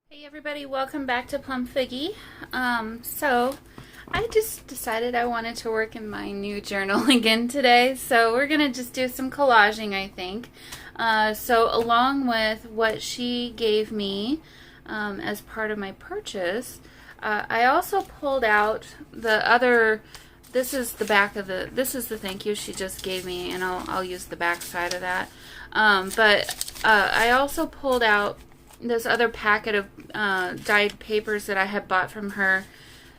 Hey everybody, welcome back to Plum Figgy. So I just decided I wanted to work in my new journal again today, so we're gonna just do some collaging, I think. So along with what she gave me as part of my purchase, I also pulled out the other. This is the back of the. This is the thank you she just gave me, and I'll use the back side of that. But I also pulled out this other packet of dyed papers that I had bought from her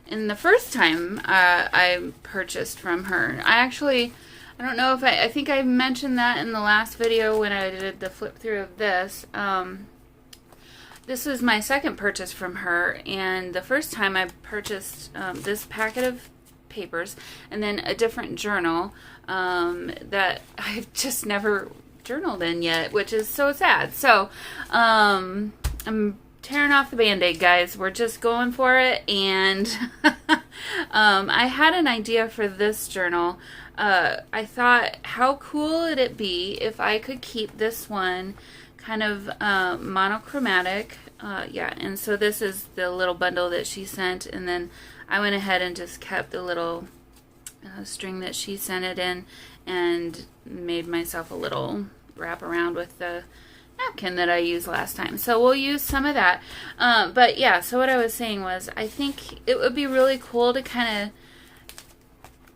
in the first time I purchased from her. I don't know if I think I mentioned that in the last video when I did the flip through of this. This was my second purchase from her, and the first time I purchased this packet of papers and then a different journal that I've just never journaled in yet, which is so sad. So I'm tearing off the band-aid, guys. We're just going for it. And I had an idea for this journal. I thought, how cool would it be if I could keep this one kind of monochromatic. Yeah, and so this is the little bundle that she sent, and then I went ahead and just kept the little string that she sent it in and made myself a little wrap around with the napkin that I used last time. So we'll use some of that. But yeah, so what I was saying was I think it would be really cool to kind of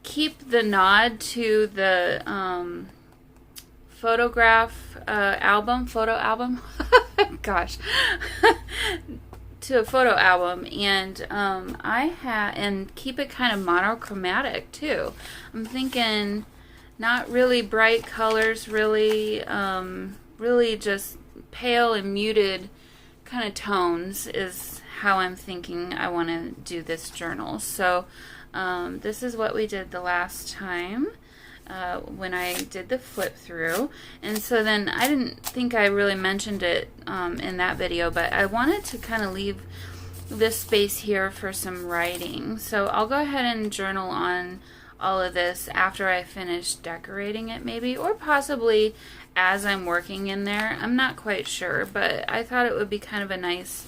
keep the nod to the photo album, gosh, to a photo album, and and keep it kind of monochromatic too. I'm thinking not really bright colors, really just pale and muted kind of tones is how I'm thinking I want to do this journal. So this is what we did the last time when I did the flip through. And so then I didn't think I really mentioned it in that video, but I wanted to kind of leave this space here for some writing. So I'll go ahead and journal on all of this after I finish decorating it, maybe, or possibly as I'm working in there. I'm not quite sure, but I thought it would be kind of a nice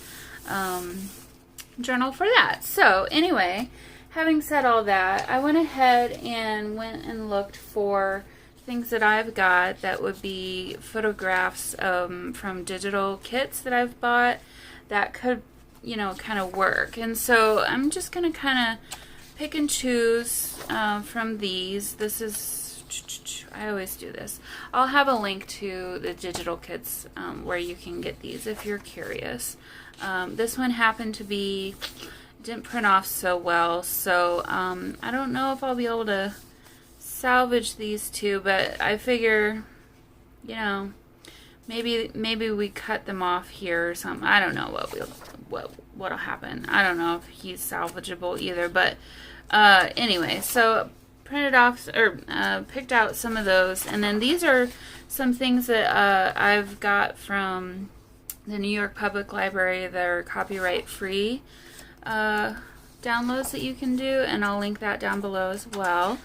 journal for that. So anyway, having said all that, I went ahead and went and looked for things that I've got that would be photographs from digital kits that I've bought that could, you know, kind of work. And so I'm just going to kind of pick and choose from these. This is, I always do this. I'll have a link to the digital kits where you can get these if you're curious. This one happened to be, didn't print off so well, so I don't know if I'll be able to salvage these two, but I figure, you know, maybe we cut them off here or something. I don't know what'll happen. I don't know if he's salvageable either, but anyway, so printed off or picked out some of those, and then these are some things that I've got from the New York Public Library. They're copyright free downloads that you can do, and I'll link that down below as well.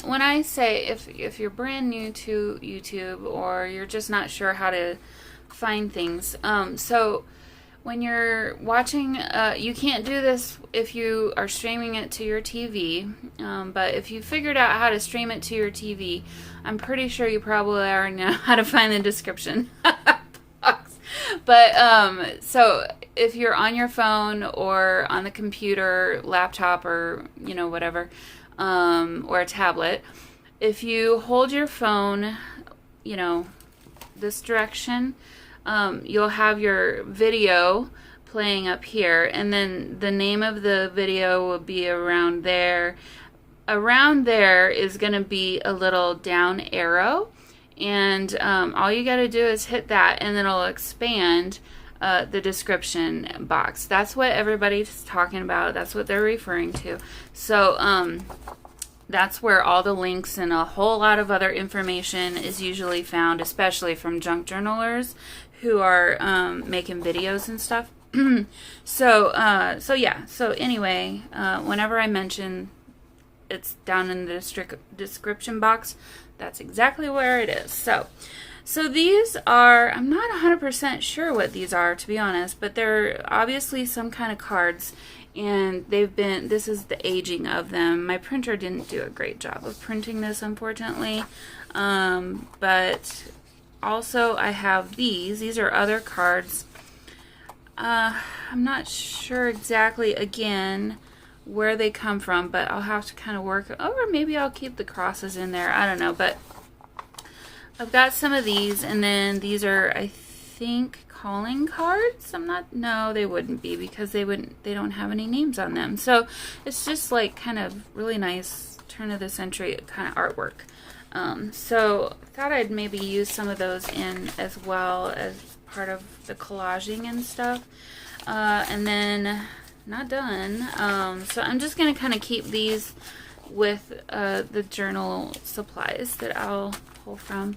When I say if you're brand new to YouTube or you're just not sure how to find things, so when you're watching, you can't do this if you are streaming it to your TV, but if you figured out how to stream it to your TV, I'm pretty sure you probably already know how to find the description box. But so if you're on your phone or on the computer, laptop, or you know, whatever, or a tablet, if you hold your phone, you know, this direction, you'll have your video playing up here, and then the name of the video will be around there. Around there is going to be a little down arrow, and all you got to do is hit that, and then it'll expand the description box. That's what everybody's talking about. That's what they're referring to. So that's where all the links and a whole lot of other information is usually found, especially from junk journalers who are making videos and stuff. So yeah. So anyway, whenever I mention it's down in the description box, that's exactly where it is. So So these are, I'm not 100% sure what these are, to be honest, but they're obviously some kind of cards, and this is the aging of them. My printer didn't do a great job of printing this, unfortunately, but also I have these are other cards. I'm not sure exactly, again, where they come from, but I'll have to kind of work, or maybe I'll keep the crosses in there, I don't know, but I've got some of these, and then these are, I think, calling cards. No, they wouldn't be, because they don't have any names on them. So it's just like kind of really nice turn of the century kind of artwork. So I thought I'd maybe use some of those in as well as part of the collaging and stuff. And then not done. So I'm just going to kind of keep these with the journal supplies that I'll pull from.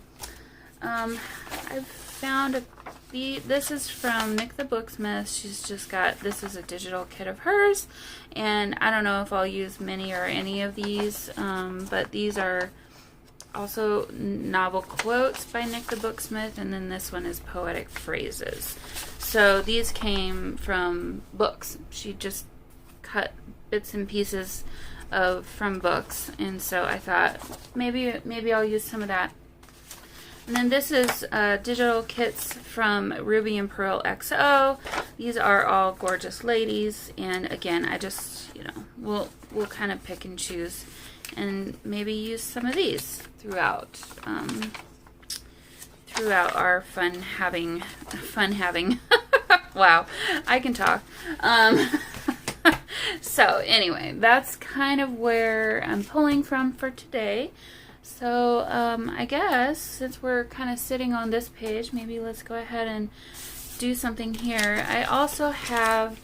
I've found this is from Nick the Booksmith. She's just got, this is a digital kit of hers, and I don't know if I'll use many or any of these, but these are also novel quotes by Nick the Booksmith, and then this one is poetic phrases. So these came from books. She just cut bits and pieces from books, and so I thought maybe I'll use some of that. And then this is digital kits from Ruby and Pearl XO. These are all gorgeous ladies, and again, I just, we'll kind of pick and choose, and maybe use some of these throughout our fun having. Wow, I can talk. So anyway, that's kind of where I'm pulling from for today. So I guess since we're kind of sitting on this page, maybe let's go ahead and do something here. I also have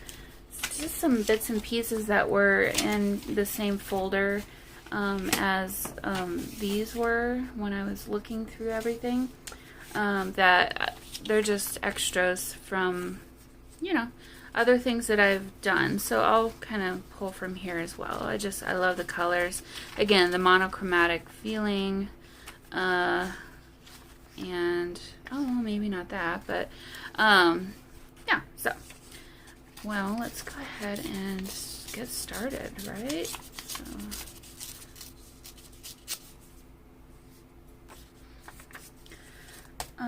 just some bits and pieces that were in the same folder as these were when I was looking through everything. That they're just extras from, other things that I've done. So I'll kind of pull from here as well. I love the colors. Again, the monochromatic feeling. And, maybe not that, but, yeah, so. Well, let's go ahead and get started, right? So.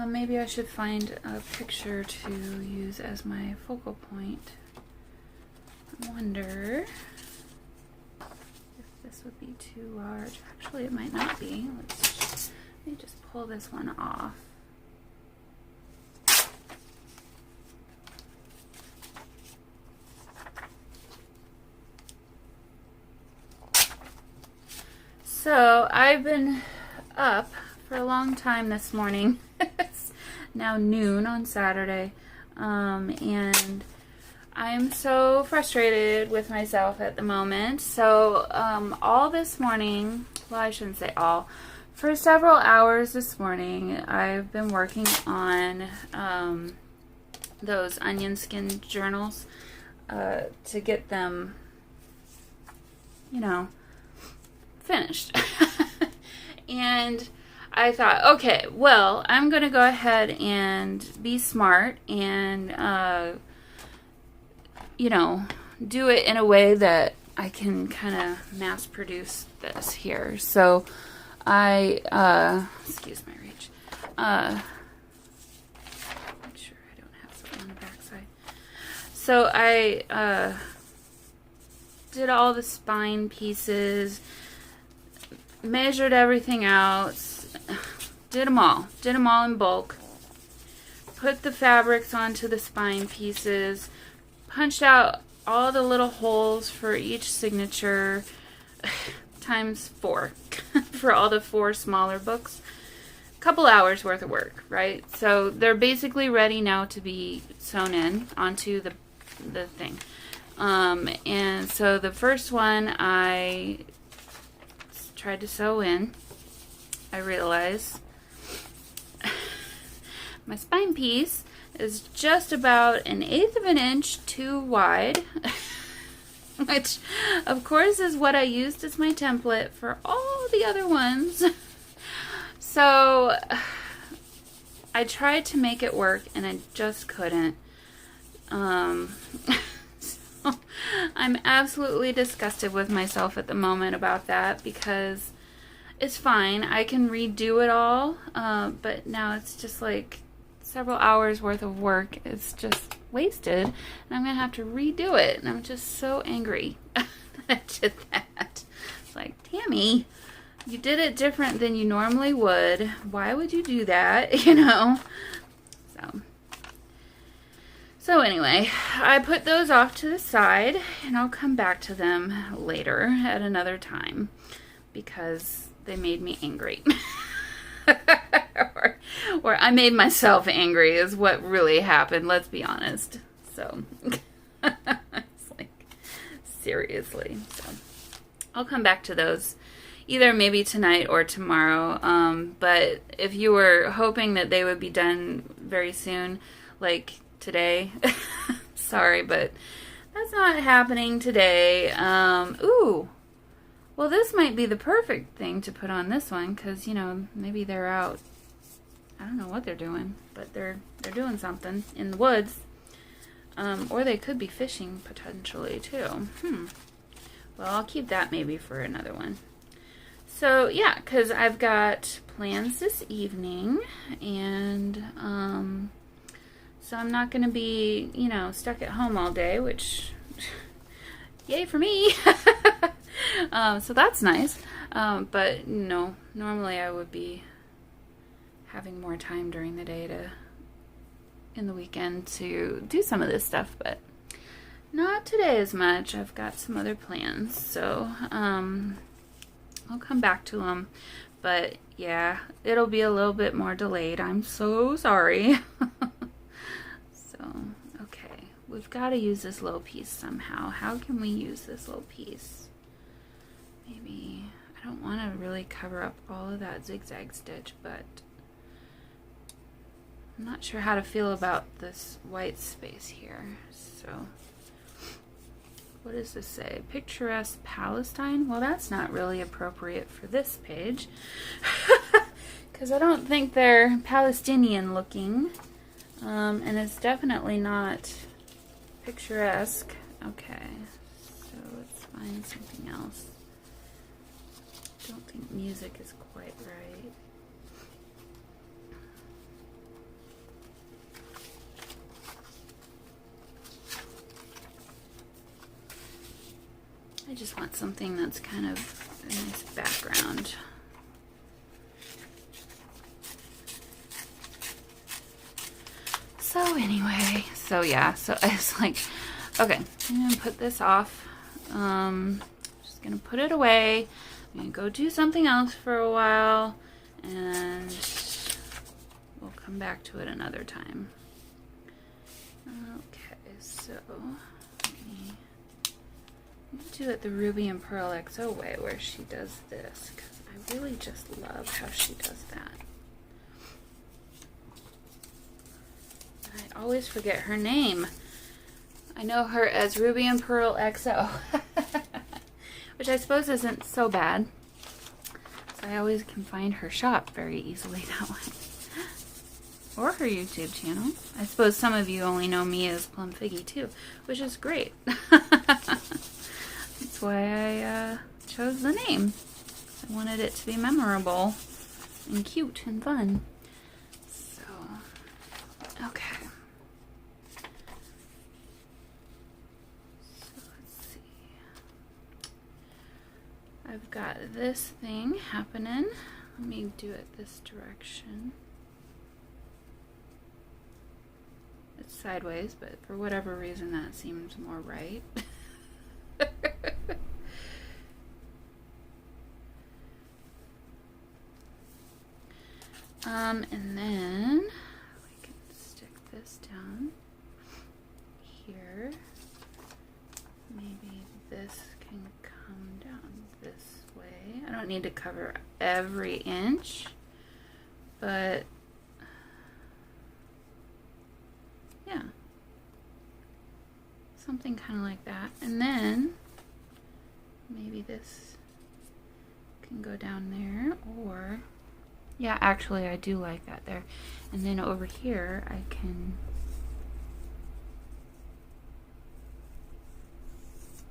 Maybe I should find a picture to use as my focal point. I wonder if this would be too large. Actually, it might not be. Let me just pull this one off. So, I've been up for a long time this morning. It's now noon on Saturday, and I am so frustrated with myself at the moment. So all this morning, well, I shouldn't say all, for several hours this morning, I've been working on those onion skin journals to get them, finished. And I thought, okay, well, I'm going to go ahead and be smart and, do it in a way that I can kind of mass produce this here. So excuse my reach. Make sure I don't have something on the back side. So I did all the spine pieces, measured everything out, did them all in bulk, put the fabrics onto the spine pieces, punched out all the little holes for each signature, times 4 for all the 4 smaller books. A couple hours worth of work, right? So they're basically ready now to be sewn in onto the thing. And so the first one I tried to sew in, I realized my spine piece is just about 1/8 of an inch too wide, which of course is what I used as my template for all the other ones. So I tried to make it work and I just couldn't. So I'm absolutely disgusted with myself at the moment about that, because it's fine. I can redo it all, but now it's just like several hours worth of work. It's just wasted, and I'm gonna have to redo it, and I'm just so angry that I did that. It's like, Tammy, you did it different than you normally would. Why would you do that? You know? So anyway, I put those off to the side, and I'll come back to them later at another time, because they made me angry. or I made myself angry is what really happened, let's be honest. So, it's like, seriously. So, I'll come back to those either maybe tonight or tomorrow. But if you were hoping that they would be done very soon, like today, sorry, but that's not happening today. Ooh. Well, this might be the perfect thing to put on this one, because, you know, maybe they're out. I don't know what they're doing, but they're doing something in the woods. Or they could be fishing, potentially, too. Well, I'll keep that maybe for another one. So, yeah, because I've got plans this evening, and so I'm not going to be, you know, stuck at home all day, which, yay for me. So that's nice. But no, normally I would be having more time during the day in the weekend to do some of this stuff, but not today as much. I've got some other plans, so I'll come back to them. But yeah, it'll be a little bit more delayed. I'm so sorry. So, okay, we've got to use this little piece somehow. How can we use this little piece? Maybe, I don't want to really cover up all of that zigzag stitch, but I'm not sure how to feel about this white space here. So, what does this say? Picturesque Palestine? Well, that's not really appropriate for this page, because I don't think they're Palestinian looking, and it's definitely not picturesque. Okay, so let's find something else. I don't think music is quite right. I just want something that's kind of a nice background. So anyway, so yeah, so I was like, okay, I'm gonna put this off. Just gonna put it away. I'm gonna go do something else for a while, and we'll come back to it another time. Okay, so let me do it the Ruby and Pearl XO way, where she does this, because I really just love how she does that. I always forget her name. I know her as Ruby and Pearl XO. Which I suppose isn't so bad. So I always can find her shop very easily that way. Or her YouTube channel. I suppose some of you only know me as Plum Figgy too, which is great. That's why I chose the name. I wanted it to be memorable and cute and fun. So, okay. I've got this thing happening. Let me do it this direction. It's sideways, but for whatever reason that seems more right. And then we can stick this down here. Maybe this can come down this way. I don't need to cover every inch, but yeah, something kind of like that. And then maybe this can go down there, or Yeah, actually I do like that there. And then over here I can,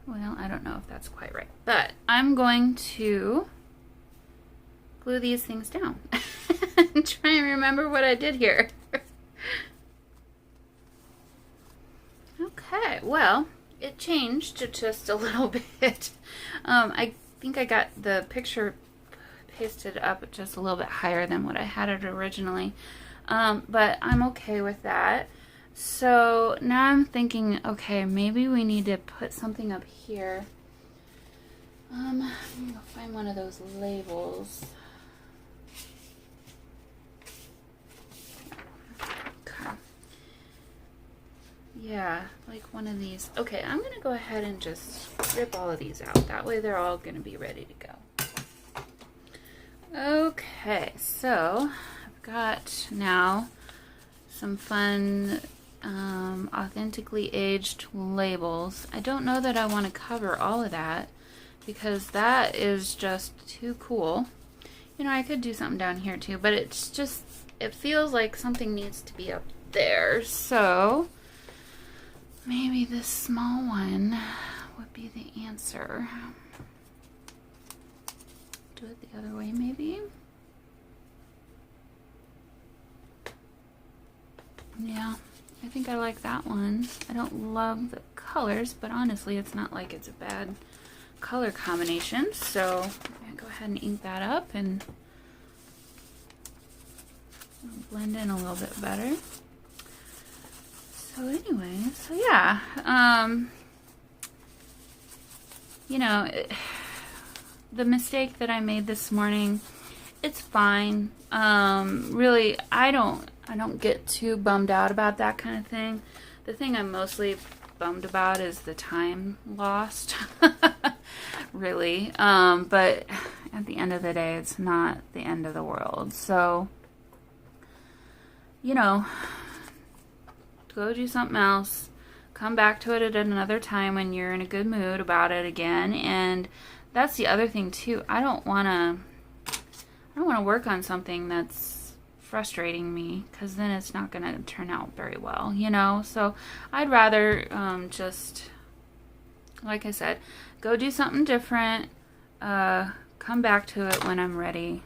well, I don't know if that's quite right, but I'm going to glue these things down and try and remember what I did here. Okay, well, it changed just a little bit. I think I got the picture pasted up just a little bit higher than what I had it originally, but I'm okay with that. So now I'm thinking, okay, maybe we need to put something up here. I'm gonna go find one of those labels. Okay. Yeah, like one of these. Okay, I'm gonna go ahead and just rip all of these out. That way they're all gonna be ready to go. Okay, so I've got now some fun authentically aged labels. I don't know that I want to cover all of that because that is just too cool. You know, I could do something down here too, but it's just, it feels like something needs to be up there. So maybe this small one would be the answer. Do it the other way maybe. Yeah, I think I like that one. I don't love the colors, but honestly, it's not like it's a bad color combination. So I'm gonna go ahead and ink that up and blend in a little bit better. So anyway, so yeah, you know, the mistake that I made this morning, it's fine. Really, I don't get too bummed out about that kind of thing. The thing I'm mostly bummed about is the time lost. Really. But at the end of the day, it's not the end of the world. So, you know, go do something else. Come back to it at another time when you're in a good mood about it again. And that's the other thing too. I don't want to work on something that's frustrating me, because then it's not going to turn out very well, you know? So I'd rather just, like I said, go do something different, come back to it when I'm ready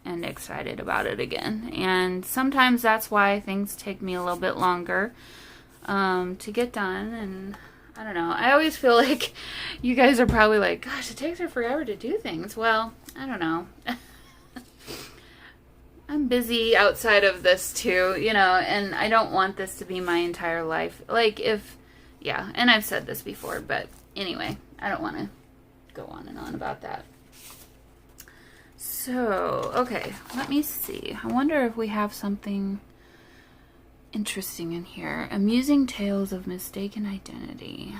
and excited about it again. And sometimes that's why things take me a little bit longer to get done. And I don't know, I always feel like you guys are probably like, gosh, it takes her forever to do things. Well, I don't know. I'm busy outside of this too, you know, and I don't want this to be my entire life. Like yeah, and I've said this before, but anyway, I don't want to go on and on about that. So, okay, let me see. I wonder if we have something interesting in here. Amusing tales of mistaken identity.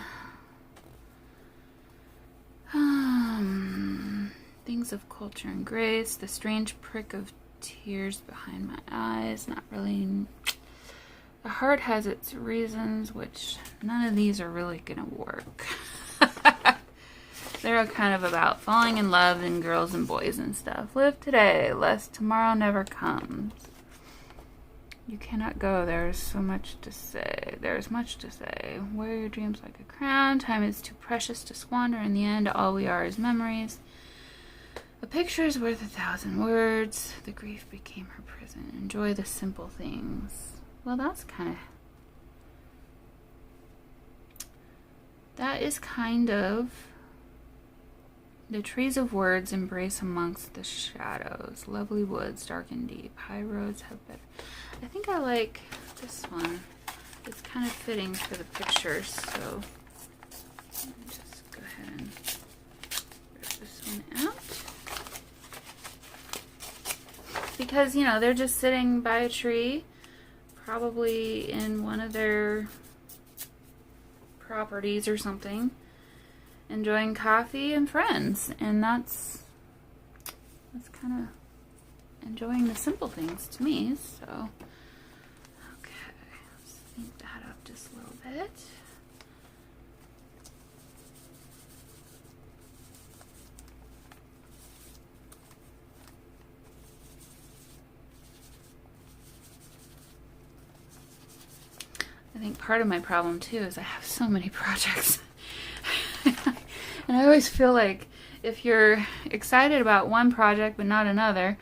Things of culture and grace. The strange prick of tears behind my eyes. Not really. The heart has its reasons, which none of these are really gonna work. They're kind of about falling in love and girls and boys and stuff. Live today, lest tomorrow never comes. You cannot go. There's so much to say. There's much to say. Wear your dreams like a crown. Time is too precious to squander. In the end, all we are is memories. A picture is worth 1,000 words. The grief became her prison. Enjoy the simple things. Well, that is kind of... The trees of words embrace amongst the shadows. Lovely woods, dark and deep. High roads have better... I think I like this one. It's kind of fitting for the picture, so let me just go ahead and rip this one out. Because, you know, they're just sitting by a tree, probably in one of their properties or something, enjoying coffee and friends, and that's kind of enjoying the simple things to me. So okay, let's ink that up just a little bit. I think part of my problem too is I have so many projects. And I always feel like if you're excited about one project but not another,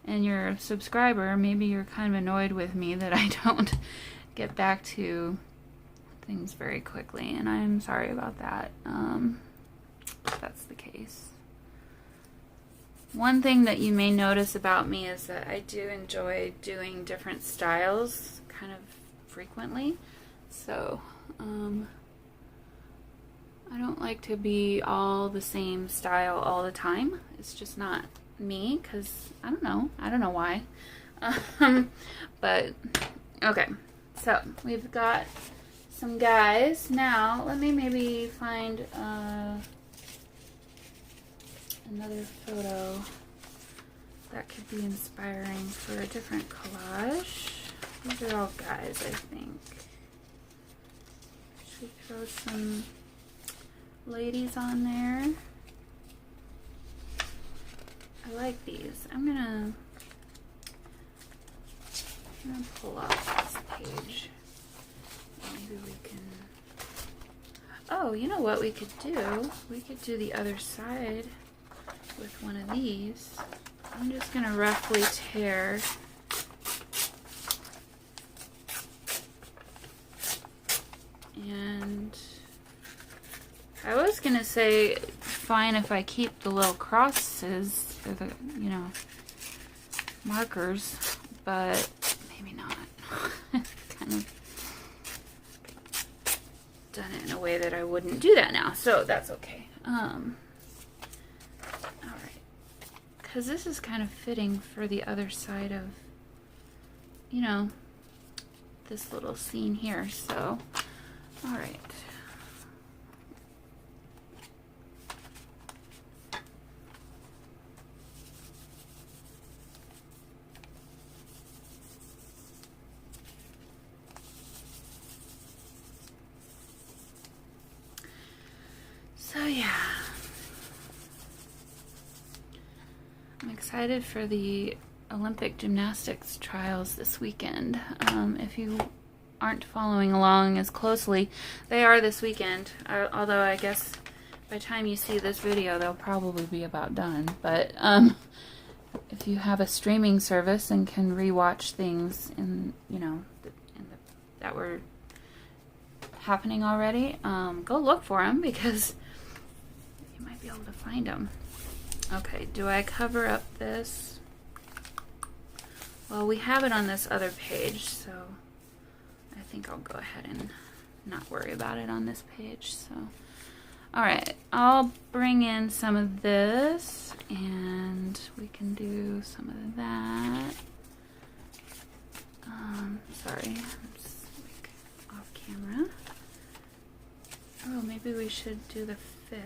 and you're a subscriber, maybe you're kind of annoyed with me that I don't get back to things very quickly, and I'm sorry about that. If that's the case. One thing that you may notice about me is that I do enjoy doing different styles kind of frequently. So, I don't like to be all the same style all the time. It's just not me, because I don't know why. But okay, so we've got some guys. Now let me maybe find another photo that could be inspiring for a different collage. These are all guys, I think. Should we throw some ladies on there? I like these. I'm gonna pull off this page. Maybe we can... Oh, you know what we could do? We could do the other side with one of these. I'm just gonna roughly tear and I was gonna say fine if I keep the little crosses or the, you know, markers, but maybe not. Kind of done it in a way that I wouldn't do that now, so that's okay. Alright, because this is kind of fitting for the other side of, you know, this little scene here, so alright. So yeah, I'm excited for the Olympic gymnastics trials this weekend. If you aren't following along as closely, they are this weekend, although I guess by the time you see this video they'll probably be about done. But if you have a streaming service and can rewatch things in, you know, that were happening already, go look for them, because you might be able to find them. Okay, do I cover up this? Well, we have it on this other page, so I think I'll go ahead and not worry about it on this page. So, alright, I'll bring in some of this, and we can do some of that. Sorry, I'm just like off camera. Oh, maybe we should do the fish.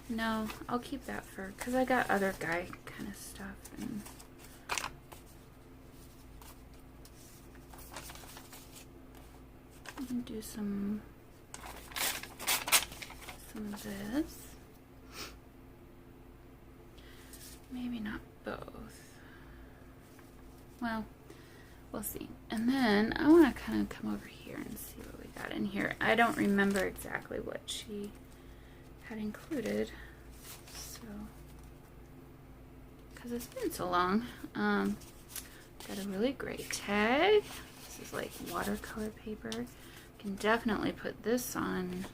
No, I'll keep that for, because I got other guy kind of stuff. And I'm gonna do some of this. Maybe not both. Well, we'll see. And then I want to kind of come over here and see what we got in here. I don't remember exactly what she had included, so because it's been so long. Got a really great tag. This is like watercolor paper. Can definitely put this on.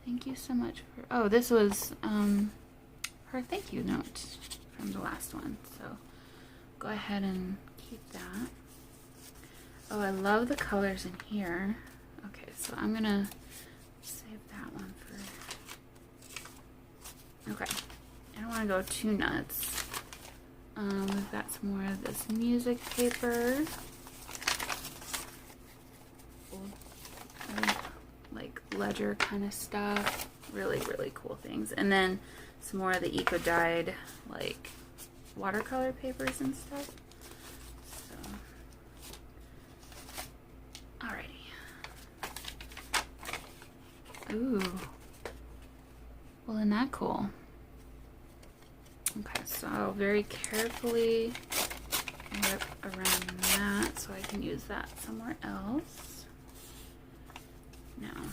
Thank you so much for, oh, this was her thank you note from the last one, so go ahead and keep that. Oh, I love the colors in here. Okay, so I'm gonna save that one for, okay, I don't want to go too nuts. We've got some more of this music paper. Like ledger kind of stuff. Really, really cool things. And then some more of the eco-dyed like watercolor papers and stuff. So, alrighty. Ooh. Well, isn't that cool? Okay, so I'll very carefully rip around that so I can use that somewhere else. Now,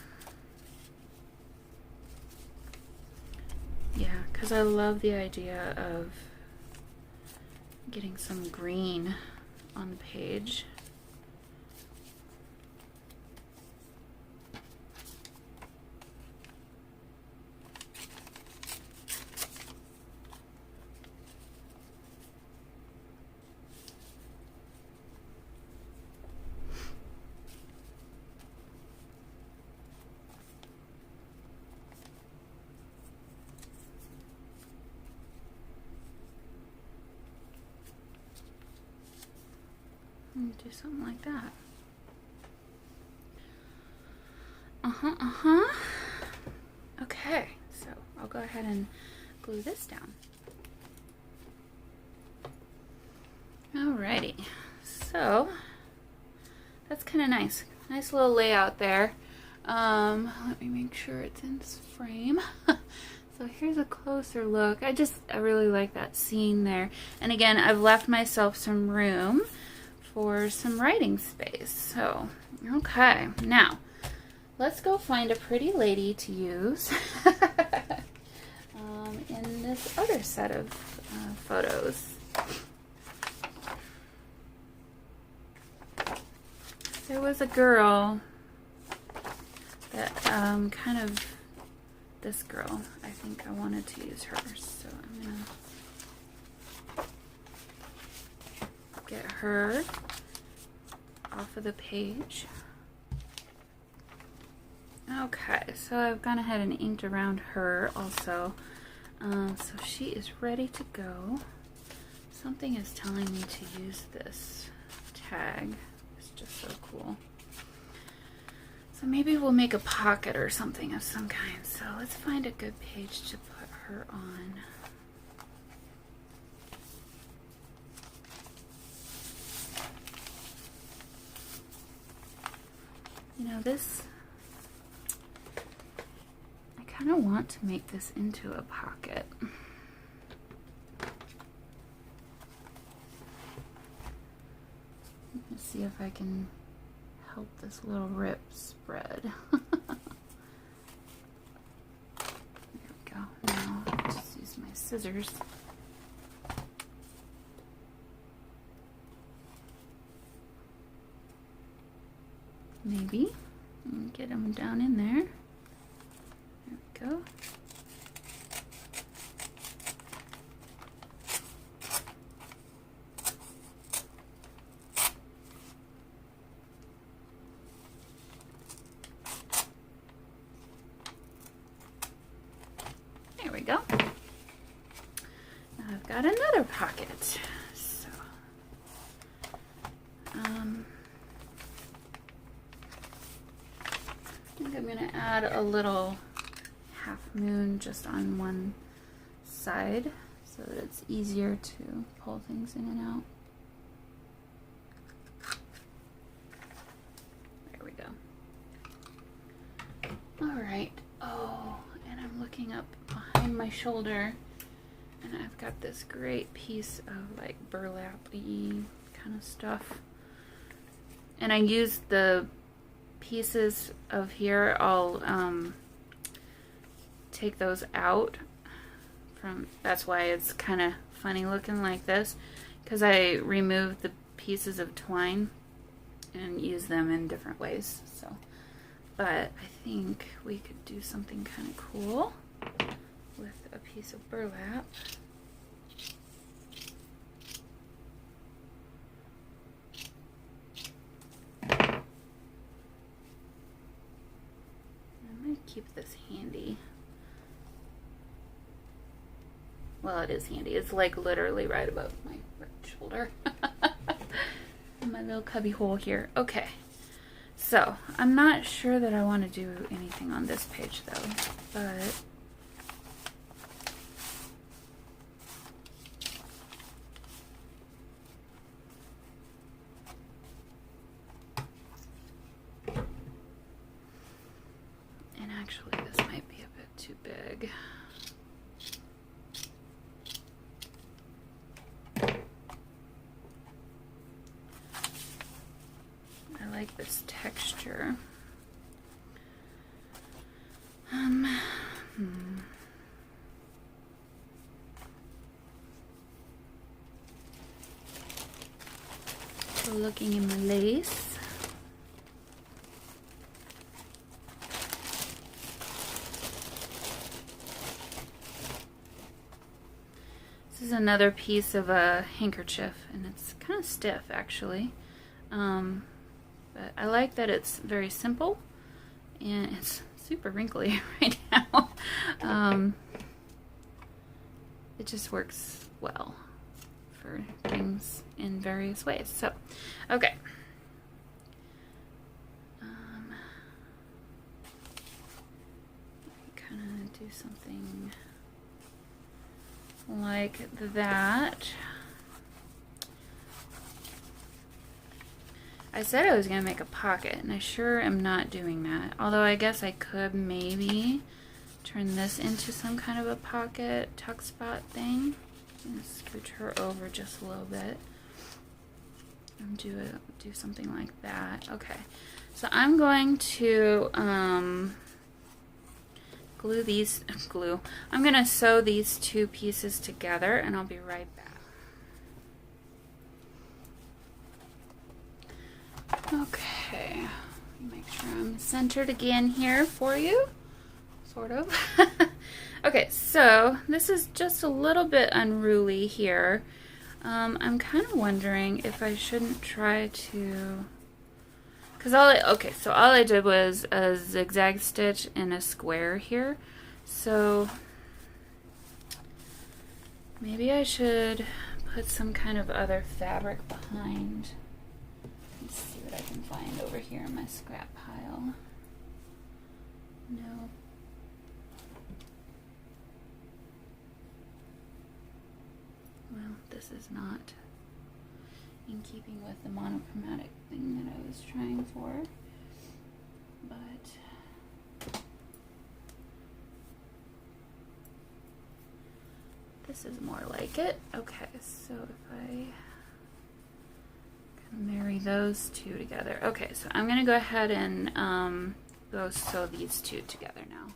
yeah, because I love the idea of getting some green on the page. Do something like that. Okay, so I'll go ahead and glue this down. Alrighty, so that's kind of nice. Nice little layout there. Let me make sure it's in this frame. So here's a closer look. I really like that scene there. And again, I've left myself some room for some writing space. So, okay, now let's go find a pretty lady to use in this other set of photos. There was a girl that kind of, this girl, I think I wanted to use her, so I'm gonna get her off of the page. Okay, so I've gone ahead and inked around her also. So she is ready to go. Something is telling me to use this tag. It's just so cool. So maybe we'll make a pocket or something of some kind. So let's find a good page to put her on. You know, this, I kind of want to make this into a pocket. Let's see if I can help this little rip spread. There we go. Now I'll just use my scissors. Maybe get them down in there. There we go. There we go. Now I've got another pocket. So, I think I'm going to add a little half moon just on one side so that it's easier to pull things in and out. There we go. All right. Oh, and I'm looking up behind my shoulder and I've got this great piece of like burlap-y kind of stuff. And I used the pieces of here. I'll take those out from, that's why it's kind of funny looking like this, because I removed the pieces of twine and use them in different ways. So, but I think we could do something kind of cool with a piece of burlap. Keep this handy. Well, it is handy. It's like literally right above my right shoulder. In my little cubby hole here. Okay. So, I'm not sure that I want to do anything on this page though, but actually, this might be a bit too big. nice texture. So looking in my lace. This is another piece of a handkerchief, and it's kind of stiff actually. But I like that it's very simple, and it's super wrinkly right now. It just works well for things in various ways. So, okay. Kind of do something like that. I said I was going to make a pocket, and I sure am not doing that. Although I guess I could maybe turn this into some kind of a pocket tuck spot thing. And scooch her over just a little bit. And do something like that. Okay. So I'm going to I'm going to sew these two pieces together, and I'll be right back. Okay, make sure I'm centered again here for you, sort of. Okay, so this is just a little bit unruly here. I'm kind of wondering if I shouldn't try to, because all I did was a zigzag stitch and a square here, so maybe I should put some kind of other fabric behind. Let's see what I can find over here in my scrap pile. No. Well, this is not in keeping with the monochromatic thing that I was trying for, but this is more like it. Okay, so if I marry those two together. Okay, so I'm going to go ahead and go sew these two together now.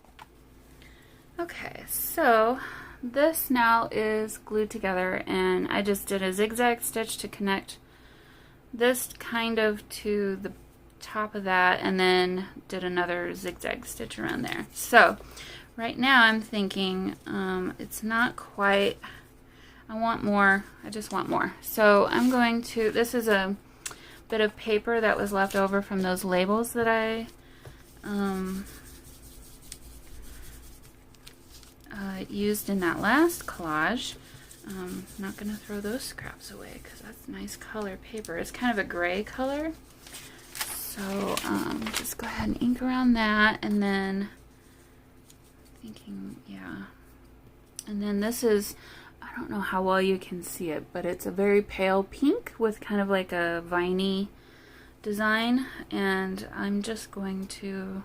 Okay, so this now is glued together, and I just did a zigzag stitch to connect this kind of to the top of that, and then did another zigzag stitch around there. So right now I'm thinking it's not quite, I want more, I just want more. So I'm going to, this is a bit of paper that was left over from those labels that I used in that last collage. I'm not going to throw those scraps away because that's nice color paper. It's kind of a gray color. So just go ahead and ink around that, and then thinking, yeah. And then this is, I don't know how well you can see it, but it's a very pale pink with kind of like a viney design, and I'm just going to,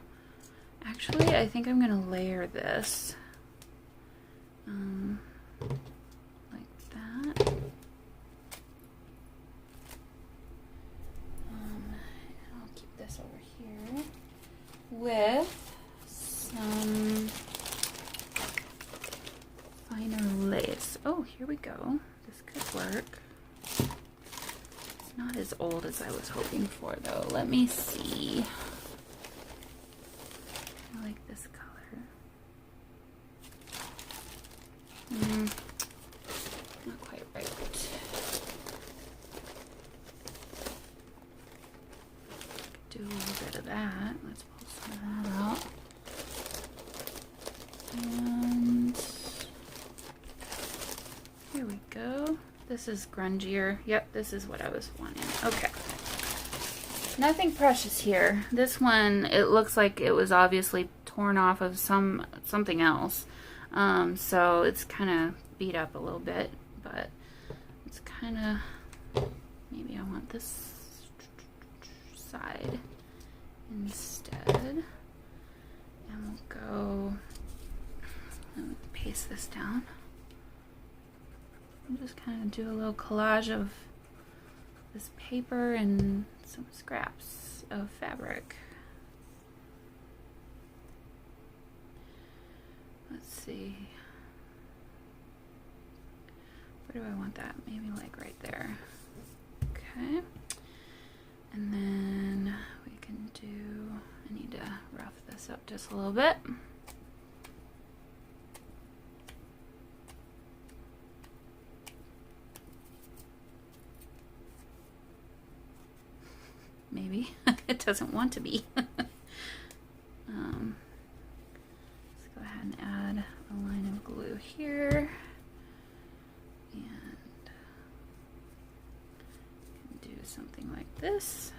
actually I think I'm going to layer this like that. I'll keep this over here with some finer lace. Oh, here we go. This could work. It's not as old as I was hoping for, though. Let me see. I like this color. Not quite right. Do a little bit of that. Let's pull some of that out. And here we go. This is grungier. Yep, this is what I was wanting. Okay. Nothing precious here. This one, it looks like it was obviously torn off of something else. So it's kind of beat up a little bit, but it's kind of, maybe I want this side instead. And we'll go, and paste this down. And just kind of do a little collage of this paper and some scraps of fabric. Let's see. Where do I want that? Maybe like right there. Okay. And then we can do, I need to rough this up just a little bit. Maybe. It doesn't want to be. Let's go ahead and add a line of glue here. And do something like this.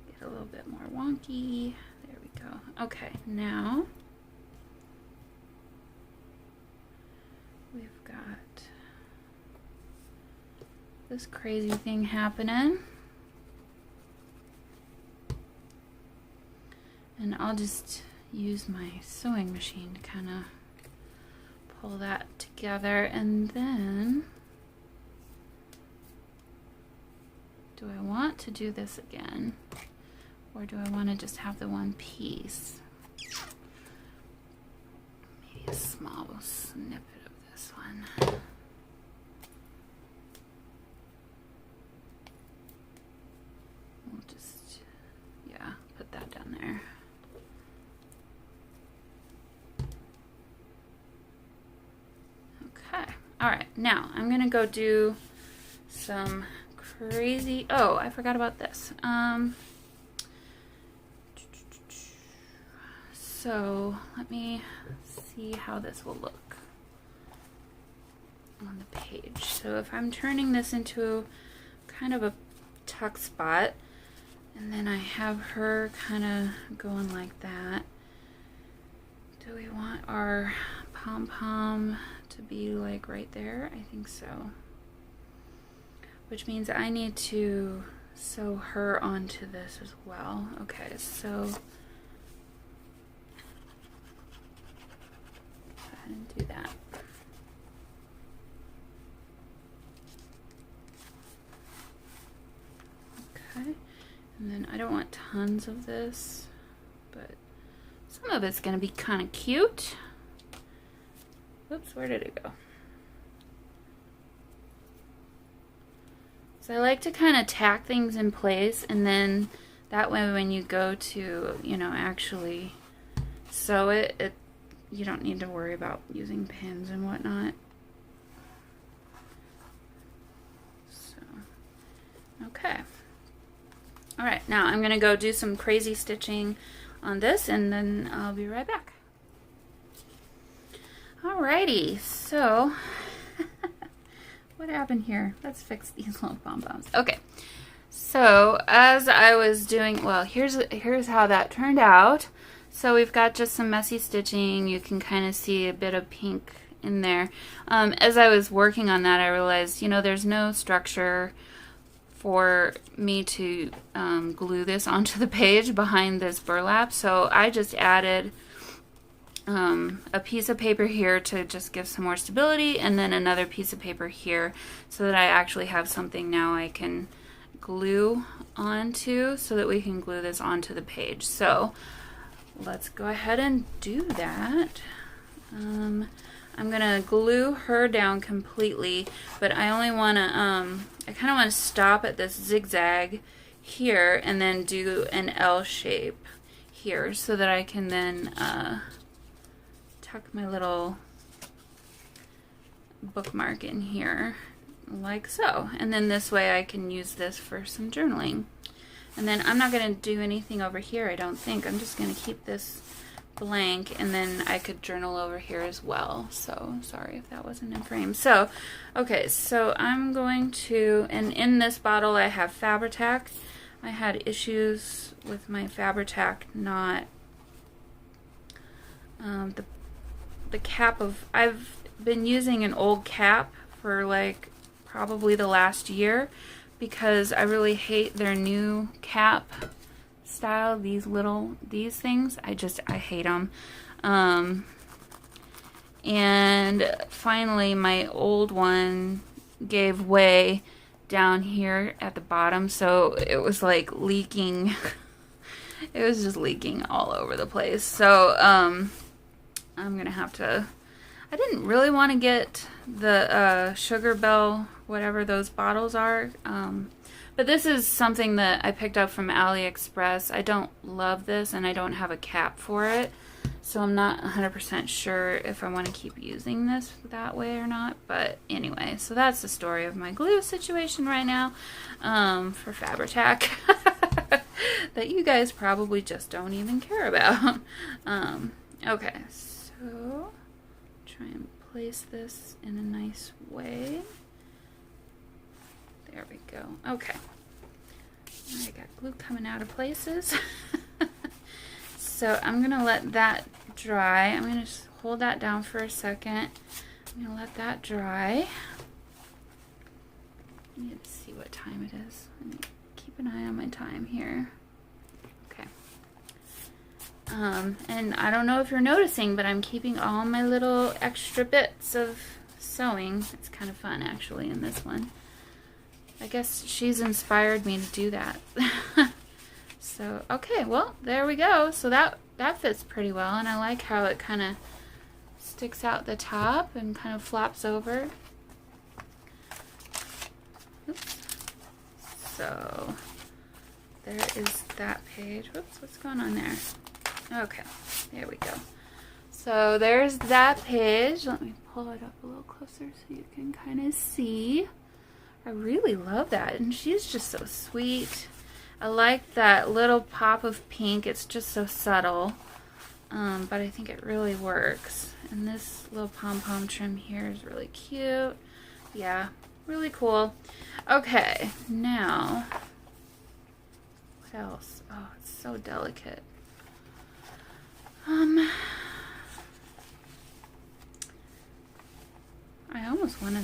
Get a little bit more wonky. There we go. Okay, now we've got this crazy thing happening. And I'll just use my sewing machine to kind of pull that together. And then, do I want to do this again? Or do I want to just have the one piece? Maybe a small snippet of this one. We'll just, yeah, put that down there. Okay, all right, now I'm gonna go do some crazy, oh, I forgot about this. So let me see how this will look on the page. So if I'm turning this into kind of a tuck spot, and then I have her kind of going like that, do we want our pom-pom to be like right there? I think so. Which means I need to sew her onto this as well. Okay, so go ahead and do that. Okay, and then I don't want tons of this, but some of it's going to be kind of cute. Whoops, where did it go? So I like to kind of tack things in place, and then that way when you go to, you know, actually sew it, you don't need to worry about using pins and whatnot. So, okay. All right, now I'm gonna go do some crazy stitching on this, and then I'll be right back. Alrighty, so what happened here? Let's fix these little pom-poms. Okay, so as I was doing, well, here's how that turned out. So we've got just some messy stitching. You can kind of see a bit of pink in there. As I was working on that, I realized, you know, there's no structure for me to glue this onto the page behind this burlap. So I just added a piece of paper here to just give some more stability, and then another piece of paper here so that I actually have something now I can glue onto, so that we can glue this onto the page. So let's go ahead and do that. I'm gonna glue her down completely, but I only wanna, I kinda wanna stop at this zigzag here and then do an L shape here so that I can then tuck my little bookmark in here like so. And then this way I can use this for some journaling. And then I'm not going to do anything over here, I don't think. I'm just going to keep this blank, and then I could journal over here as well. So sorry if that wasn't in frame. So, okay, so I'm going to, and in this bottle I have Fabri-Tac. I had issues with my Fabri-Tac not, the cap of, I've been using an old cap for like probably the last year, because I really hate their new cap style, these things. I hate them. And finally my old one gave way, down here at the bottom, so it was like leaking. It was just leaking all over the place. So I'm gonna have to, I didn't really want to get the Sugar Bell, whatever those bottles are, but this is something that I picked up from AliExpress. I don't love this, and I don't have a cap for it, so I'm not 100% sure if I want to keep using this that way or not. But anyway, so that's the story of my glue situation right now, for Fabri-Tac that you guys probably just don't even care about. Okay, so try and place this in a nice way. There we go. Okay. I got glue coming out of places. So I'm going to let that dry. I'm going to just hold that down for a second. I'm going to let that dry. I need to see what time it is. I need to keep an eye on my time here. Okay. And I don't know if you're noticing, but I'm keeping all my little extra bits of sewing. It's kind of fun, actually, in this one. I guess she's inspired me to do that. So, okay, well, there we go. So that fits pretty well, and I like how it kind of sticks out the top and kind of flaps over. Oops. So, there is that page. Whoops, what's going on there? Okay, there we go. So, there's that page. Let me pull it up a little closer so you can kind of see. I really love that, and she's just so sweet. I like that little pop of pink. It's just so subtle, but I think it really works. And this little pom-pom trim here is really cute. Yeah, really cool. Okay, now, what else? Oh, it's so delicate. I almost want to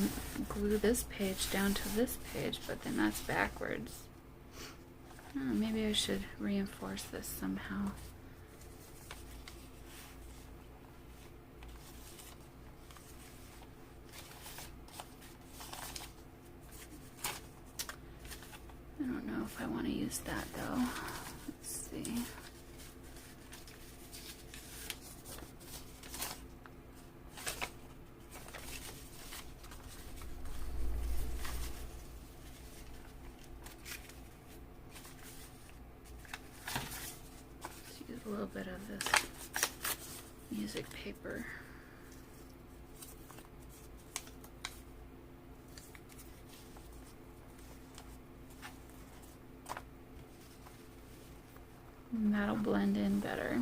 glue this page down to this page, but then that's backwards. Oh, maybe I should reinforce this somehow. I don't know if I want to use that though. Let's see. A little bit of this music paper. And that'll blend in better.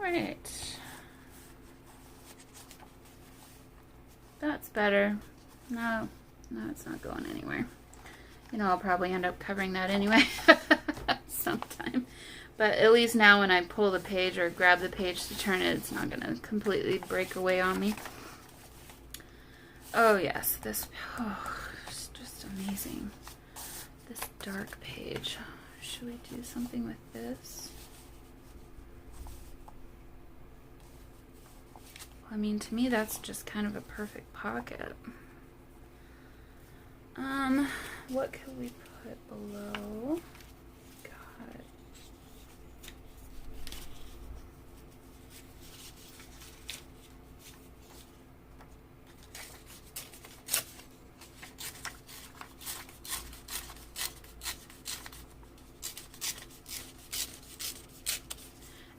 Alright. That's better. No, it's not going anywhere. You know, I'll probably end up covering that anyway sometime. But at least now when I pull the page or grab the page to turn it, it's not going to completely break away on me. Oh yes, this, it's just amazing. This dark page. Should we do something with this? I mean, to me, that's just kind of a perfect pocket. What could we put below? God.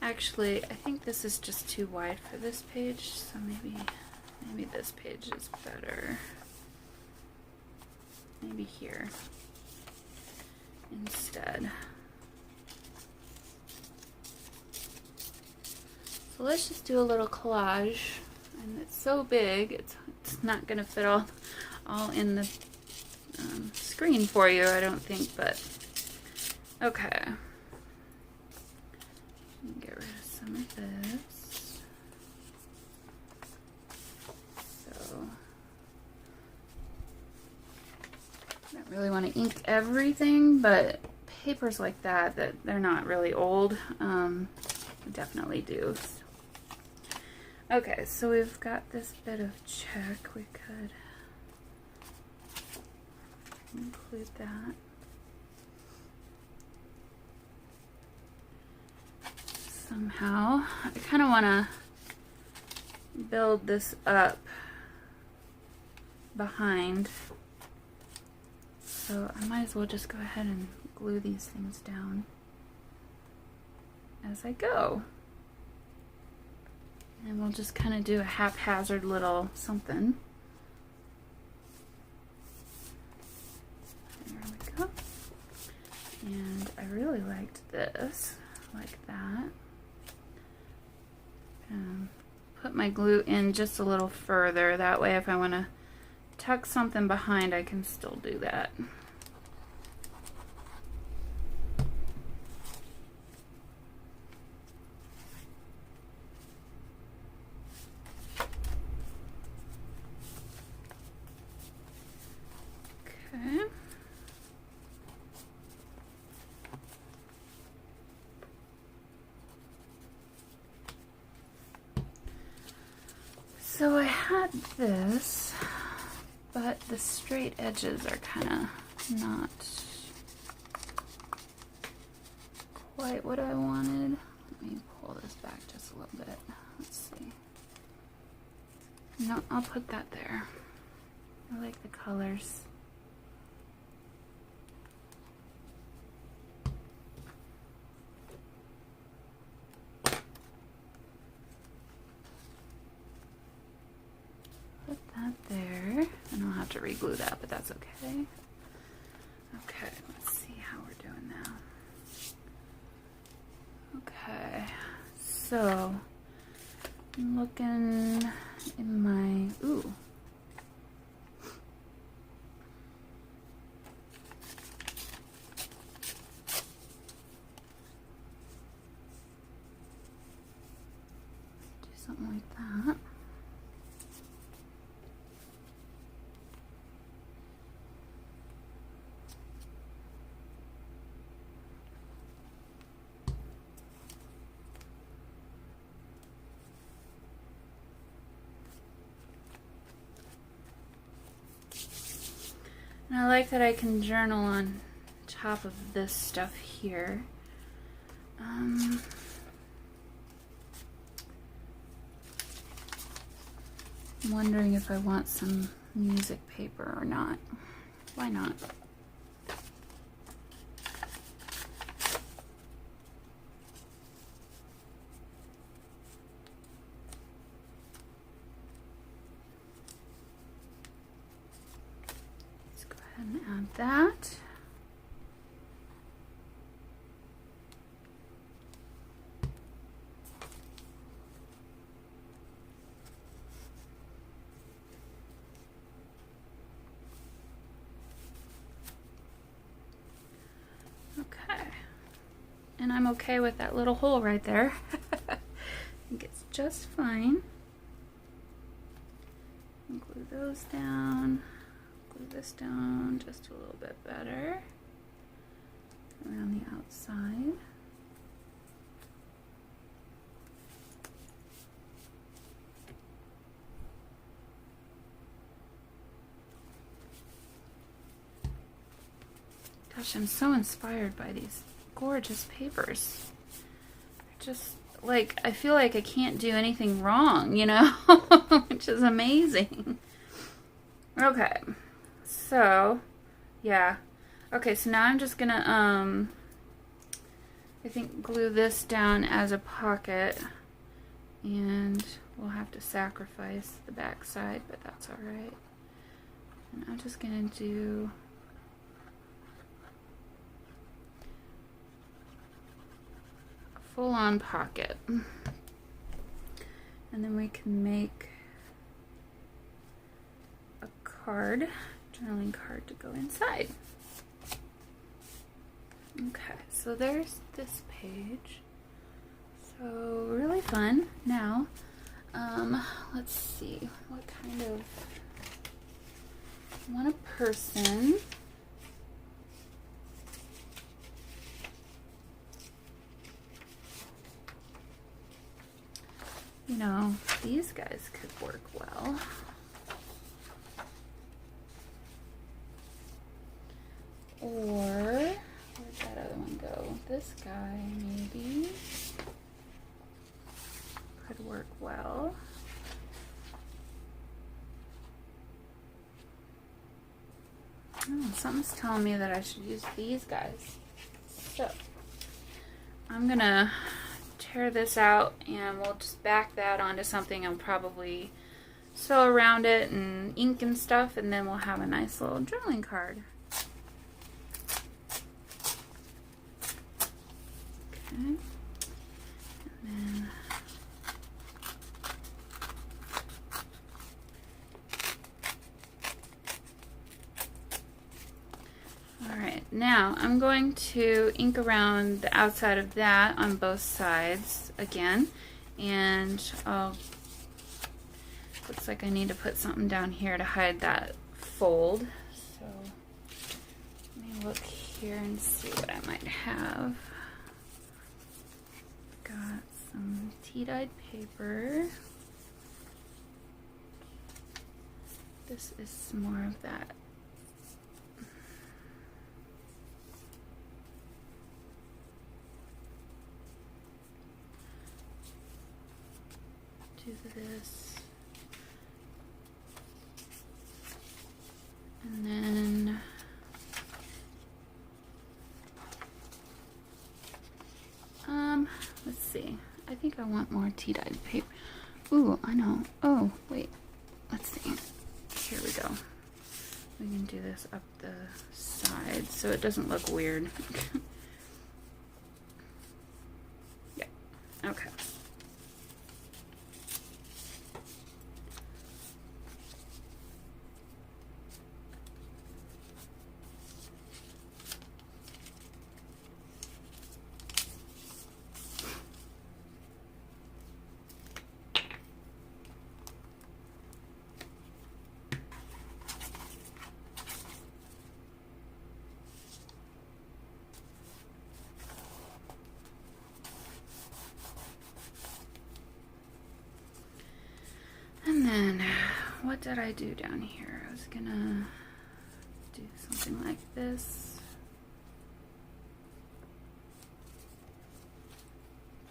Actually, I think this is just too wide for this page, so maybe this page is better. Maybe here instead. So let's just do a little collage, and it's so big it's not gonna fit all in the screen for you, I don't think, but okay. Get rid of some of this. So really want to ink everything, but papers like that they're not really old, definitely do. Okay, so we've got this bit of check. We could include that. Somehow. I kind of want to build this up behind. So I might as well just go ahead and glue these things down as I go. And we'll just kind of do a haphazard little something. There we go. And I really liked this, like that. Put my glue in just a little further. That way if I want to tuck something behind, I can still do that. Okay. So I had this, but the straight edges are kind of not quite what I wanted. Let me pull this back just a little bit. Let's see. No, I'll put that there. I like the colors. Put that there, and I'll have to re-glue that, but that's okay. Okay, let's see how we're doing now. Okay, so I'm looking in my, ooh. Do something like that. And I like that I can journal on top of this stuff here. I'm wondering if I want some music paper or not. Why not? And add that. Okay. And I'm okay with that little hole right there. I think it's just fine. Glue those down. Glue this down just a little bit better around the outside. Gosh, I'm so inspired by these gorgeous papers. They're just like, I feel like I can't do anything wrong, you know, which is amazing. Okay. So, yeah. Okay, so now I'm just gonna, I think glue this down as a pocket, and we'll have to sacrifice the back side, but that's alright. And I'm just gonna do a full-on pocket. And then we can make a card. Journaling card to go inside. Okay, so there's this page. So really fun. Now, let's see what kind of. I want a person, you know, these guys could work well. Or, where'd that other one go? This guy, maybe, could work well. Oh, something's telling me that I should use these guys. So, I'm gonna tear this out and we'll just back that onto something and probably sew around it and ink and stuff, and then we'll have a nice little journaling card. Okay. And then alright, now I'm going to ink around the outside of that on both sides again, and looks like I need to put something down here to hide that fold. So let me look here and see what I might have. Got some tea-dyed paper. This is more of that do this, and then let's see, I think I want more tea-dyed paper. Ooh, I know. Oh, wait, let's see, here we go. We can do this up the side so it doesn't look weird. Yeah, okay. And then, what did I do down here? I was gonna do something like this.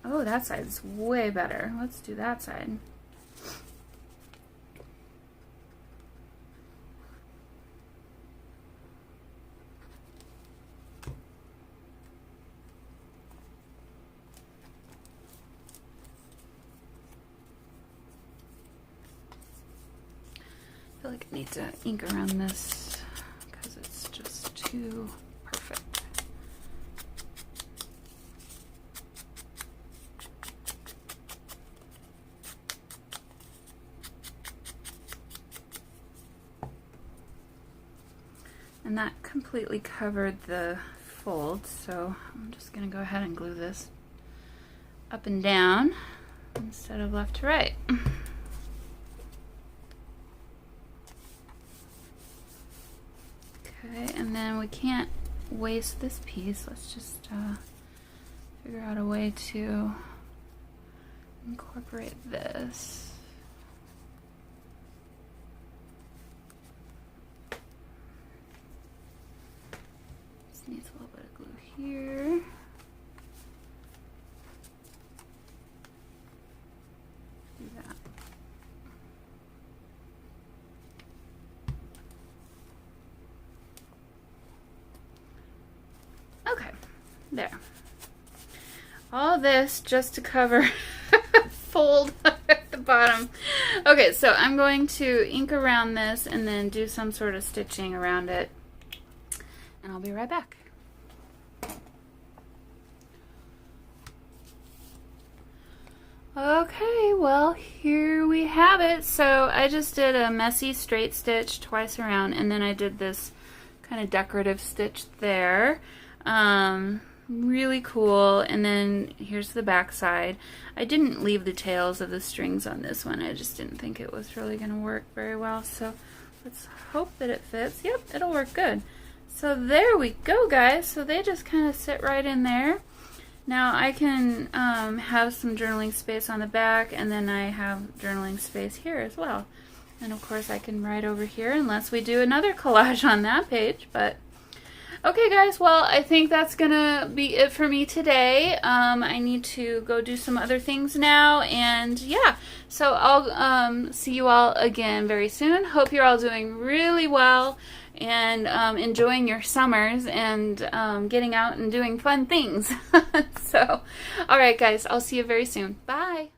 Oh, that side's way better. Let's do that side. I feel like I need to ink around this because it's just too perfect. And that completely covered the fold, so I'm just going to go ahead and glue this up and down instead of left to right. Okay, and then we can't waste this piece. Let's just figure out a way to incorporate this. This needs a little bit of glue here. Do that. Okay, there. All this just to cover fold at the bottom. Okay, so I'm going to ink around this and then do some sort of stitching around it, and I'll be right back. Okay, well, here we have it. So I just did a messy straight stitch twice around, and then I did this kind of decorative stitch there. Really cool. And then here's the back side. I didn't leave the tails of the strings on this one. I just didn't think it was really going to work very well. So let's hope that it fits. Yep, it'll work good. So there we go, guys. So they just kind of sit right in there. Now I can have some journaling space on the back, and then I have journaling space here as well. And of course I can write over here unless we do another collage on that page. But okay guys, well I think that's gonna be it for me today. I need to go do some other things now, and yeah, so I'll see you all again very soon. Hope you're all doing really well and enjoying your summers and getting out and doing fun things. So, alright guys, I'll see you very soon. Bye!